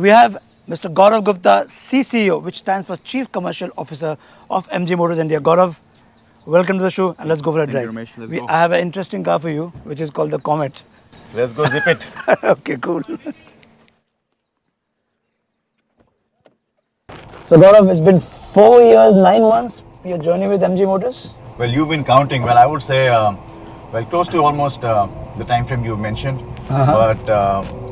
We have Mr. Gaurav Gupta, CCO, which stands for Chief Commercial Officer of MG Motors India. Gaurav, welcome to the show and let's go for a drive. Thank you, Ramesh. Let's go. I have an interesting car for you, which is called the Comet. Let's go zip it. Okay, cool. So Gaurav, it's been 4 years, 9 months, your journey with MG Motors? Well, you've been counting. Well, I would say, close to almost the time frame you mentioned. But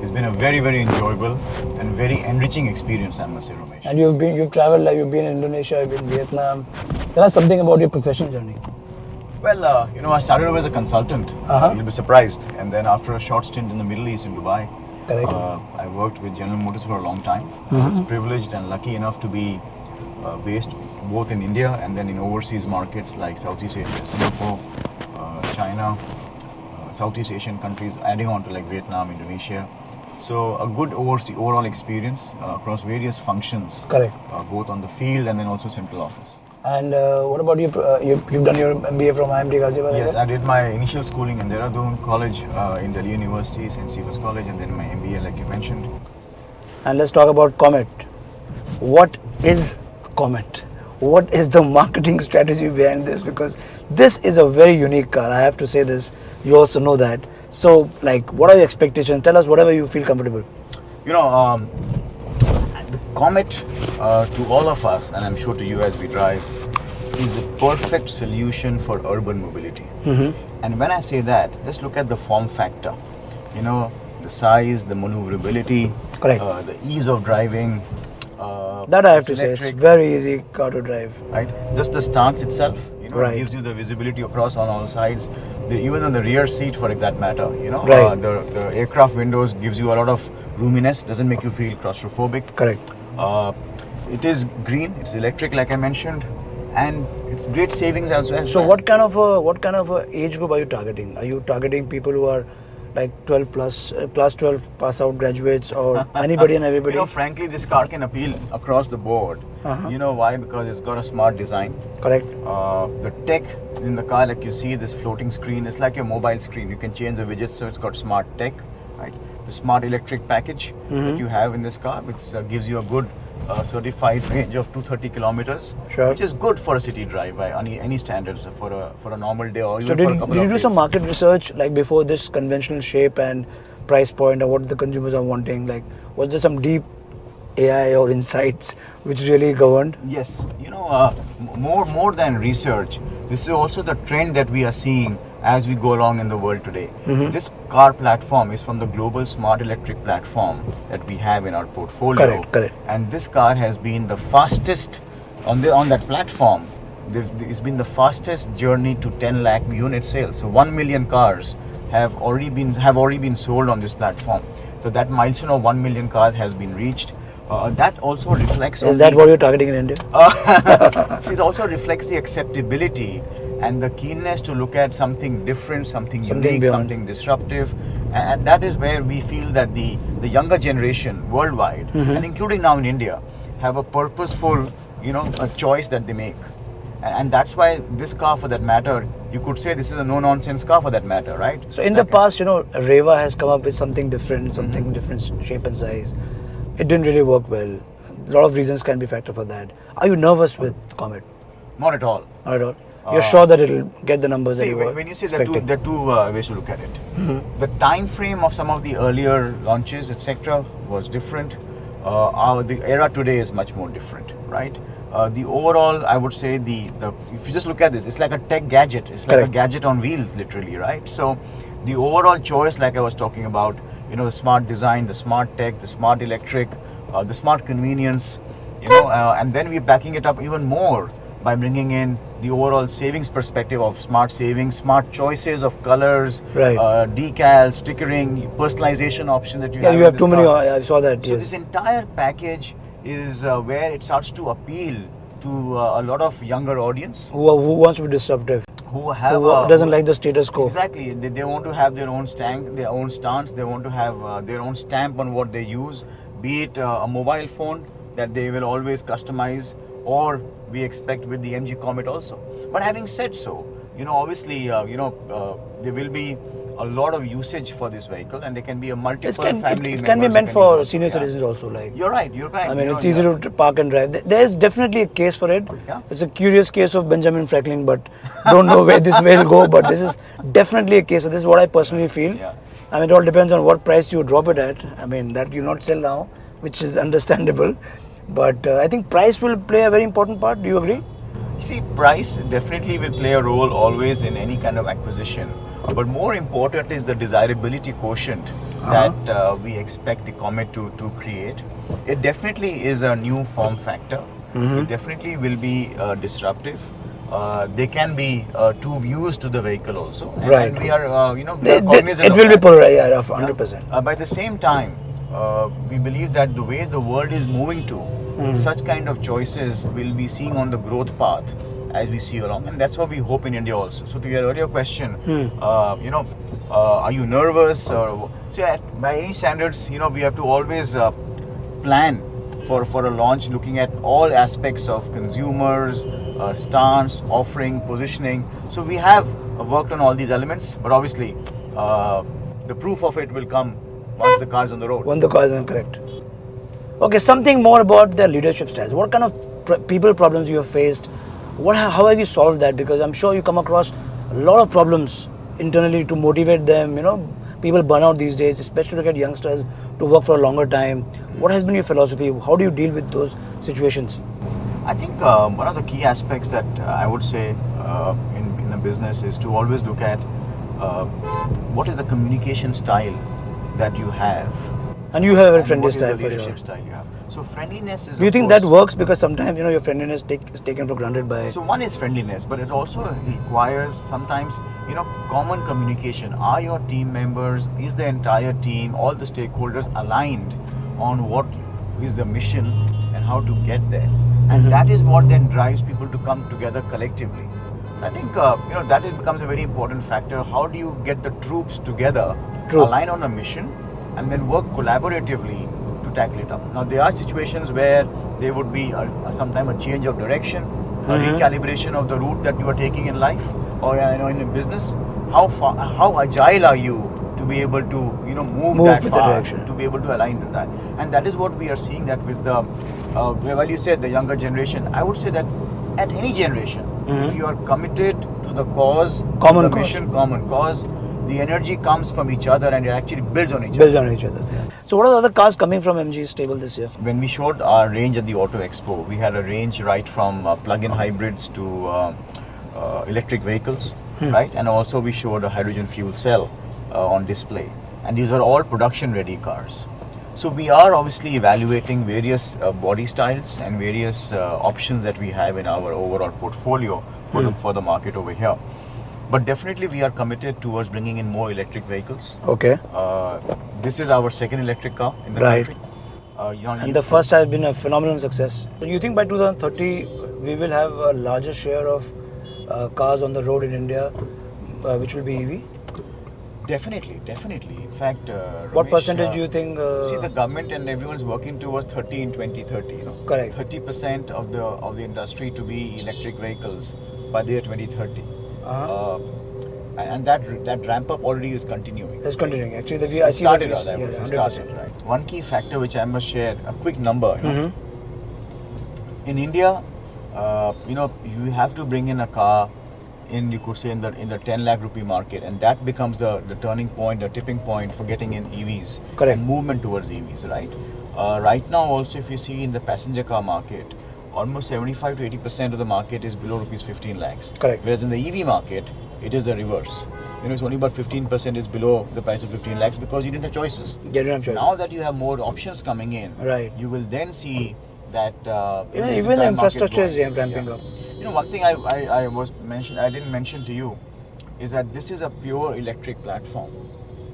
it's been a very, very enjoyable and very enriching experience, I must say, Ramesh. And you've traveled, like you've been in Indonesia, you've been in Vietnam. Tell us something about your professional journey. Well, I started off as a consultant. You'll be surprised. And then after a short stint in the Middle East, in Dubai, Correct. I worked with General Motors for a long time. I was privileged and lucky enough to be based both in India and then in overseas markets like Southeast Asia, Singapore, China, Southeast Asian countries, adding on to like Vietnam, Indonesia. So a good overall experience across various functions. Correct. Both on the field and then also central office. And what about you? You've done your MBA from IMD Ghaziabad? Yes, I did my initial schooling in Dehradun College, in Delhi University, St. Stephen's College, and then my MBA, like you mentioned. And let's talk about Comet. What is Comet? What is the marketing strategy behind this? Because this is a very unique car. I have to say this. You also know that. So, like, what are your expectations? Tell us whatever you feel comfortable. The Comet, to all of us, and I'm sure to you as we drive, is a perfect solution for urban mobility. And when I say that, just look at the form factor. The size, the maneuverability, Correct. The ease of driving. That I have to it's say, it's electric, very easy car to drive. right? Just the stance itself, Right. it gives you the visibility across on all sides. Even on the rear seat, for that matter, Right. the aircraft windows gives you a lot of roominess. Doesn't make you feel claustrophobic. Correct. It is green. It's electric, like I mentioned, and it's great savings also. So, what kind of a age group are you targeting? Are you targeting people who are like 12 plus, class 12 pass out graduates, or anybody and everybody? Frankly, this car can appeal across the board. You know why? Because it's got a smart design. Correct. The tech in the car, like you see this floating screen, it's like your mobile screen. You can change the widgets, so it's got smart tech, right? The smart electric package that you have in this car, which gives you a good certified range of 230 kilometers, Sure. which is good for a city drive by any standards for a normal day or So, even for a did couple you of do days. some market research like before this conventional shape and price point, or what the consumers are wanting? Like, was there some deep AI or insights which really governed? Yes, more than research, this is also the trend that we are seeing as we go along in the world today. This car platform is from the global smart electric platform that we have in our portfolio. Correct. And this car has been the fastest on that platform. It's been the fastest journey to 10 lakh unit sales. So 1 million cars have already been sold on this platform. So that milestone of 1 million cars has been reached. That also reflects. Is that what you're targeting in India? It also reflects the acceptability and the keenness to look at something different, something unique, beyond. something disruptive, and that is where we feel that the younger generation worldwide, and including now in India, have a purposeful, a choice that they make, and that's why this car, for that matter, you could say this is a no-nonsense car for that matter, right? So in the past, Reva has come up with something different, different shape and size. It didn't really work well. A lot of reasons can be factor for that. Are you nervous with Comet? Not at all. Not at all. You're sure that it'll get the numbers that See, you were when you say expecting? there are two ways to look at it. The time frame of some of the earlier launches, etc., was different. The era today is much more different, right? The overall, I would say, if you just look at this, it's like a tech gadget. It's like Correct. a gadget on wheels, literally, right? So the overall choice, like I was talking about, the smart design, the smart tech, the smart electric, the smart convenience, and then we're backing it up even more by bringing in the overall savings perspective of smart savings, smart choices of colors, Right. Decals, stickering, personalization option that you Yeah, have. you have in this too many. car. I saw that. So Yes. this entire package is where it starts to appeal to a lot of younger audience Who wants to be disruptive? who have Who doesn't like the status quo? Exactly, they want to have their own stance. They want to have their own stamp on what they use, be it a mobile phone that they will always customize, or we expect with the MG Comet also. But having said so, obviously, there will be a lot of usage for this vehicle, and there can be a multiple family members. It can be meant for senior citizens also. Like you're right. I mean, it's easy to park and drive. There is definitely a case for it. Yeah. It's a curious case of Benjamin Franklin, but don't know where this will go. But this is definitely a case. So this is what I personally feel. Yeah. I mean, it all depends on what price you drop it at. I mean, that you not sell now, which is understandable. But I think price will play a very important part. Do you agree? See, price definitely will play a role always in any kind of acquisition. But more important is the desirability quotient that we expect the Comet to create. It definitely is a new form factor. It definitely will be disruptive. There can be two views to the vehicle also. And we are, we are cognizant it of will be that. polarized, yeah, 100%. By the same time, we believe that the way the world is moving to, such kind of choices will be seen on the growth path as we see along, and that's what we hope in India also. So to your earlier question, are you nervous? Or so by any standards, we have to always plan for a launch, looking at all aspects of consumers, stance, offering, positioning. So we have worked on all these elements, but obviously the proof of it will come once the car is on the road. When the car is on, correct. Okay, something more about their leadership styles. What kind of people problems you have faced? How have you solved that? Because I'm sure you come across a lot of problems internally to motivate them. People burn out these days, especially to get youngsters to work for a longer time. What has been your philosophy? How do you deal with those situations? I think one of the key aspects that I would say in a business is to always look at what is the communication style that you have. And you have a very friendly what is style the for leadership sure. style you have. So friendliness is. Do you think that works? Because sometimes your friendliness is taken for granted by. So one is friendliness, but it also requires sometimes common communication. Are your team members? Is the entire team, all the stakeholders aligned on what is the mission and how to get there? And that is what then drives people to come together collectively. I think that it becomes a very important factor. How do you get the troops together, align on a mission, and then work collaboratively to tackle it up? Now there are situations where there would be sometimes a change of direction, a recalibration of the route that you are taking in life or in a business. How agile are you to be able to move that far, to be able to align with that? And that is what we are seeing, that with the well, you said the younger generation. I would say that at any generation, if you are committed to the cause, common mission, common cause, the energy comes from each other and it actually builds on each other. Yeah. So what are the other cars coming from MG's stable this year? When we showed our range at the Auto Expo, we had a range right from plug-in hybrids to electric vehicles, right? And also we showed a hydrogen fuel cell on display. And these are all production-ready cars. So we are obviously evaluating various body styles and various options that we have in our overall portfolio for the market over here. But definitely we are committed towards bringing in more electric vehicles. Okay. This is our second electric car in the country. And the first has been a phenomenal success. So you think by 2030 we will have a larger share of cars on the road in India which will be EV? Definitely. In fact, what Ramesh, percentage do you think? See, the government and everyone's working towards 30 in 2030. Correct. 30% of the industry to be electric vehicles by the year 2030. And that ramp up already is continuing. It's continuing. Actually, it started. Right. One key factor which I must share, a quick number. In India, you have to bring in a car in, you could say, in the 10 lakh rupee market, and that becomes the turning point, the tipping point for getting in EVs. Correct. And movement towards EVs, right? Right now also, if you see in the passenger car market, almost 75 to 80% of the market is below rupees 15 lakhs. Correct. Whereas in the EV market, it is the reverse. It's only about 15% is below the price of 15 lakhs because you didn't have choices. You didn't have choices. Now that you have more options coming in, right, you will then see that even the infrastructure is ramping up. One thing I didn't mention to you is that this is a pure electric platform.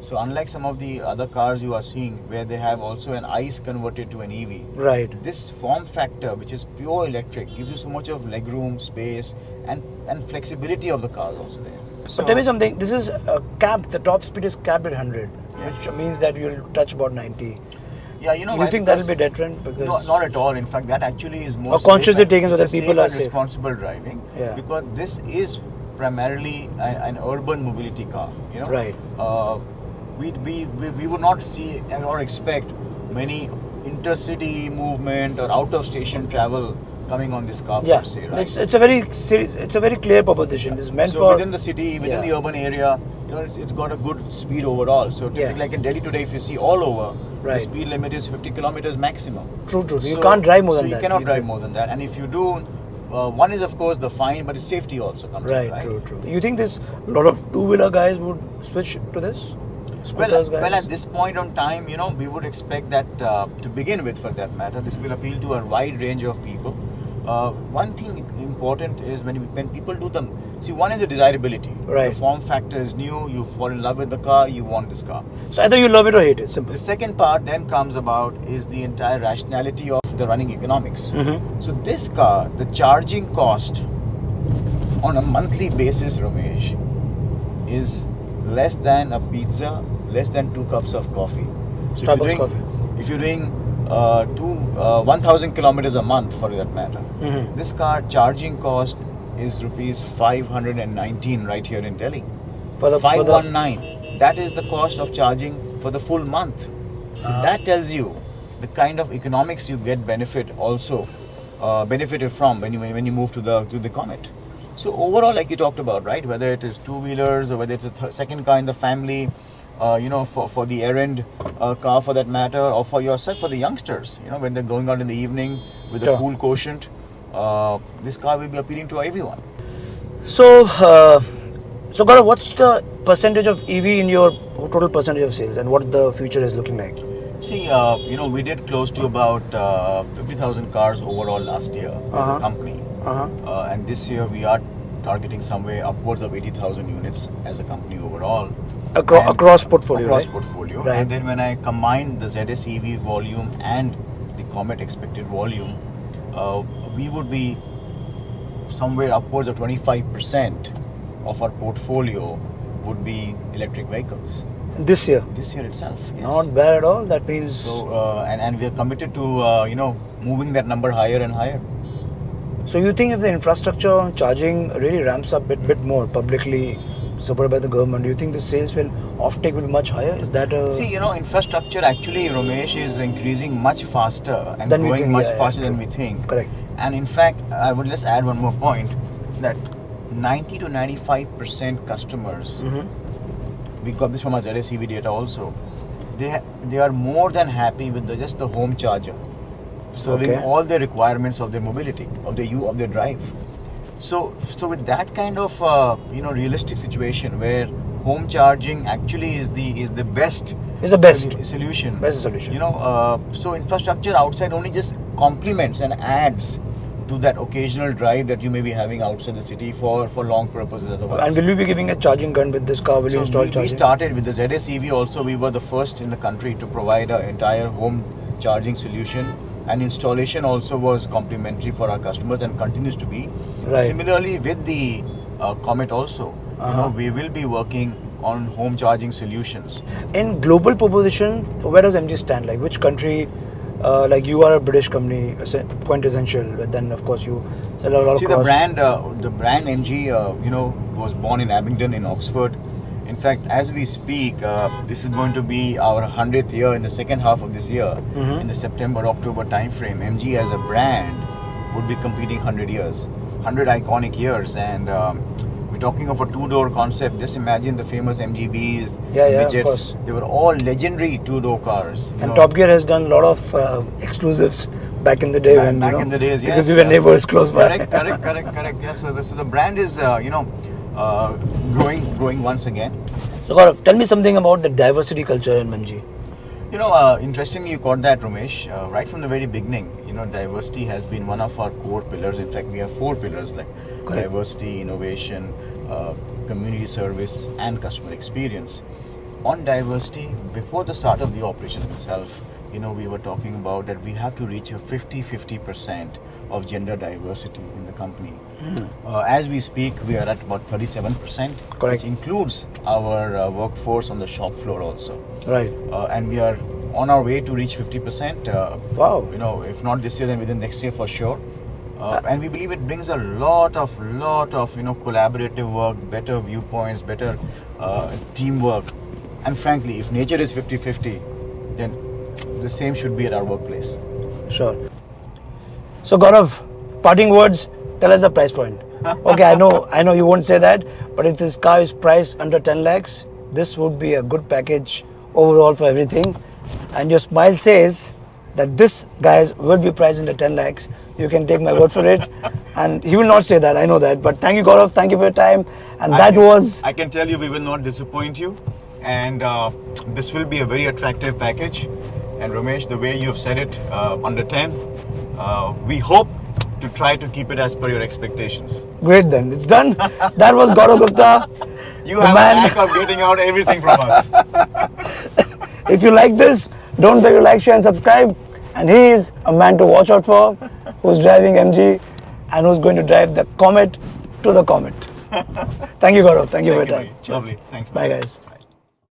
So unlike some of the other cars you are seeing where they have also an ICE converted to an EV, right, this form factor, which is pure electric, gives you so much of legroom, space, and flexibility of the car also there. So but tell me something, this is capped, the top speed is capped at 100, which means that you will touch about 90. Yeah, you think that will be deterrent? Because not at all. In fact, that actually is more consciously taken so that people are safe. Responsible driving. Yeah. Because this is primarily an urban mobility car. You know, Right. We would not see or expect many intercity movement or out of station travel coming on this car Yeah, per se, right? it's a very clear proposition. It's meant So for within the city, within the urban area, you know, it's got a good speed overall. So typically, like in Delhi today, if you see all over, the Right. speed limit is 50 kilometers maximum. True. You So- can't drive more so than you that. cannot drive more than that. And if you do, one is of course the fine, but it's safety also comes in, Right. right? True. You think this a lot of two-wheeler guys would switch to this? Scooters guys? Well, at this point on time, you know, we would expect that to begin with, for that matter, this will appeal to a wide range of people. One thing important is when people do them. See, one is the desirability. Right. The form factor is new. You fall in love with the car. You want this car. So either you love it or hate it. Simple. The second part then comes about is the entire rationality of the running economics. Mm-hmm. So this car, the charging cost on a monthly basis, Ramesh, is less than a pizza, less than 2 cups of coffee. So Starbucks coffee. if you're doing 1,000 kilometers a month, for that matter, Mm-hmm. this car charging cost is rupees 519 right here in Delhi. For the 519. That is the cost of charging for the full month. So that tells you the kind of economics you get benefited from when you move to the Comet. So overall, like you talked about, right? Whether it is two-wheelers or whether it's a second car in the family, for the errand car for that matter, or for yourself, for the youngsters, you know, when they're going out in the evening with a Sure. cool quotient, this car will be appealing to everyone. So, Gaurav, what's the percentage of EV in your total percentage of sales, and what the future is looking like? See, we did close to about 50,000 cars overall last year as a company. And this year we are targeting somewhere upwards of 80,000 units as a company overall. Across portfolio, Across right? portfolio. Right. And then when I combine the ZS EV volume and the Comet expected volume, we would be somewhere upwards of 25% of our portfolio would be electric vehicles. This year. This year itself, yes. Not bad at all. That means. So, and we are committed to, moving that number higher and higher. So you think if the infrastructure on charging really ramps up a bit more publicly supported by the government, do you think the sales offtake will be much higher? Is that a... See, infrastructure actually, Ramesh, is increasing much faster and Than we growing think, much yeah, faster true. than we think. Correct. And in fact, I would just add one more point, that 90 to 95% customers, we got this from our ZSEV data also, they are more than happy with just the home charger, serving Okay. all the requirements of their mobility, of their drive. So with that kind of realistic situation where home charging actually is the best Is the best. solution. Best solution. So infrastructure outside only just complements and adds to that occasional drive that you may be having outside the city for long purposes otherwise. And will you be giving a charging gun with this car? Will you install we charging? started with the ZSEV also. We were the first in the country to provide an entire home charging solution, and installation also was complimentary for our customers and continues to be. Right. Similarly with the Comet also, we will be working on home charging solutions. In global proposition, where does MG stand? Like which country? Like you are a British company, quintessential. But then of course you sell a lot See, of the cars. brand MG, was born in Abingdon in Oxford. In fact, as we speak, this is going to be our 100th year in the second half of this year, in the September-October timeframe. MG as a brand would be completing 100 years, 100 iconic years, and we're talking of a two-door concept. Just imagine the famous MGBs, Yeah, the of midgets. course. They were all legendary two-door cars. you And know. Top Gear has done a lot of exclusives back in the day Back in the days, yes. because we were neighbors close by. Correct. Yeah, so the brand is, growing once again. So Gaurav, tell me something about the diversity culture in MG. Interestingly, you caught that, Ramesh. Right from the very beginning, diversity has been one of our core pillars. In fact, we have 4 pillars like Correct. diversity, innovation, community service, and customer experience. On diversity, before the start of the operation itself, we were talking about that we have to reach a 50% of gender diversity in the company. As we speak, we are at about 37%, Correct. which includes our workforce on the shop floor also. Right. And we are on our way to reach 50%. Wow. If not this year, then within next year for sure. And we believe it brings a lot of collaborative work, better viewpoints, better teamwork. And frankly, if nature is 50-50, then the same should be at our workplace. Sure. So Gaurav, parting words, tell us the price point. Okay, I know you won't say that, but if this car is priced under 10 lakhs, this would be a good package overall for everything. And your smile says that this guys will be priced under 10 lakhs. You can take my word for it. And he will not say that, I know that. But thank you Gaurav, thank you for your time. And I can tell you we will not disappoint you. And this will be a very attractive package. And Ramesh, the way you have said it, under 10, we hope to try to keep it as per your expectations. Great then, it's done. That was Gaurav Gupta. You have a knack of getting out everything from us. If you like this, don't forget to like, share and subscribe. And he is a man to watch out for, who's driving MG and who's going to drive the Comet to the Comet. Thank you Gaurav, thank you for your time. Lovely, thanks. Bye guys.